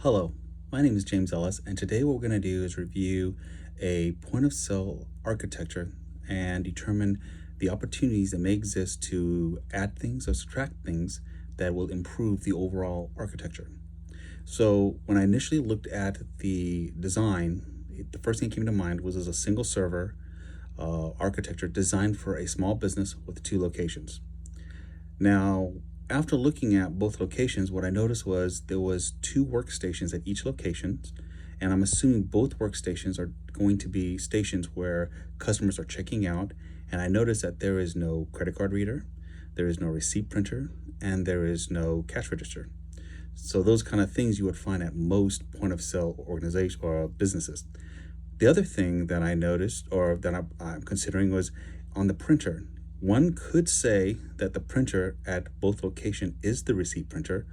Hello, my name is James Ellis, and today what we're going to do is review a point of sale architecture and determine the opportunities that may exist to add things or subtract things that will improve the overall architecture. So, when I initially looked at the design, the first thing that came to mind was as a single server architecture designed for a small business with 2 locations. Now, after looking at both locations, what I noticed was there was 2 workstations at each location, and I'm assuming both workstations are going to be stations where customers are checking out. And I noticed that there is no credit card reader, there is no receipt printer, and there is no cash register. So those kind of things you would find at most point of sale organization or businesses. The other thing that I noticed or that I'm considering was on the printer. One could say that the printer at both locations is the receipt printer,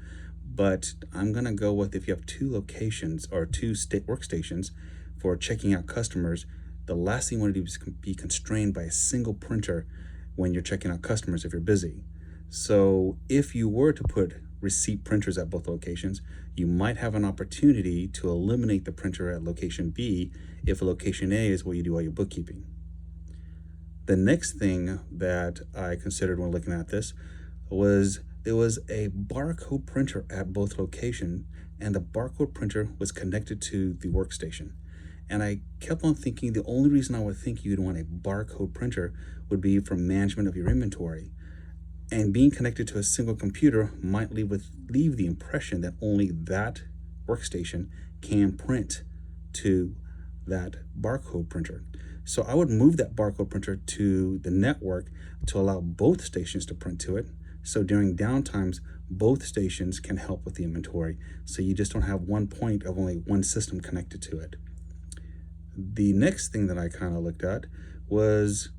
but I'm going to go with if you have 2 locations or two state workstations for checking out customers, the last thing you want to do is be constrained by a single printer when you're checking out customers if you're busy. So if you were to put receipt printers at both locations, you might have an opportunity to eliminate the printer at location B if location A is where you do all your bookkeeping. The next thing that I considered when looking at this was there was a barcode printer at both locations, and the barcode printer was connected to the workstation. And I kept on thinking the only reason I would think you'd want a barcode printer would be for management of your inventory. And being connected to a single computer might leave the impression that only that workstation can print to that barcode printer. So I would move that barcode printer to the network to allow both stations to print to it. So during downtimes, both stations can help with the inventory. So you just don't have one point of only one system connected to it. The next thing that I kind of looked at was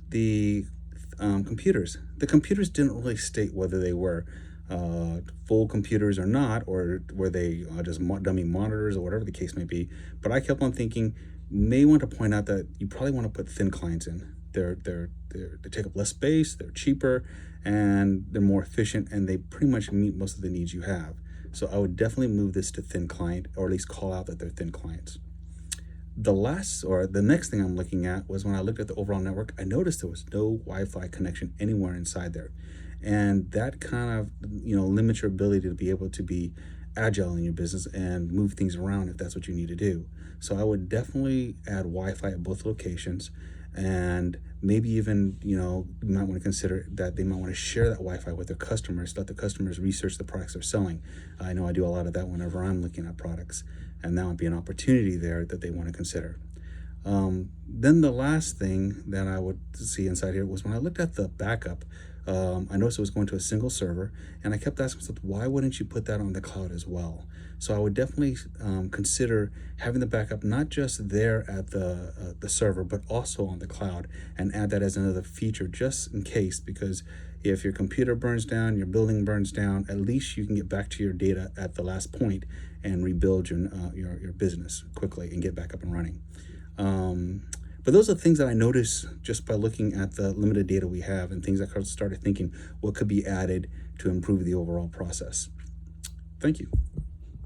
the computers. The computers didn't really state whether they were full computers or not, or were they just dummy monitors or whatever the case may be. But I kept on thinking, may want to point out that you probably want to put thin clients in. They take up less space, they're cheaper, and they're more efficient, and they pretty much meet most of the needs you have. So I would definitely move this to thin client, or at least call out that they're thin clients. The next thing I'm looking at was when I looked at the overall network, I noticed there was no Wi-Fi connection anywhere inside there. And that kind of, limits your ability to be able to be agile in your business and move things around if that's what you need to do. So I would definitely add Wi-Fi at both locations, and maybe even, you might want to consider that they might want to share that Wi-Fi with their customers, let the customers research the products they're selling. I know I do a lot of that whenever I'm looking at products, and that would be an opportunity there that they want to consider. Then the last thing that I would see inside here was when I looked at the backup, I noticed it was going to a single server, and I kept asking myself, why wouldn't you put that on the cloud as well? So I would definitely consider having the backup not just there at the server, but also on the cloud, and add that as another feature just in case, because if your computer burns down, your building burns down, at least you can get back to your data at the last point and rebuild your business quickly and get back up and running. But those are things that I noticed just by looking at the limited data we have, and things that I started thinking what could be added to improve the overall process. Thank you.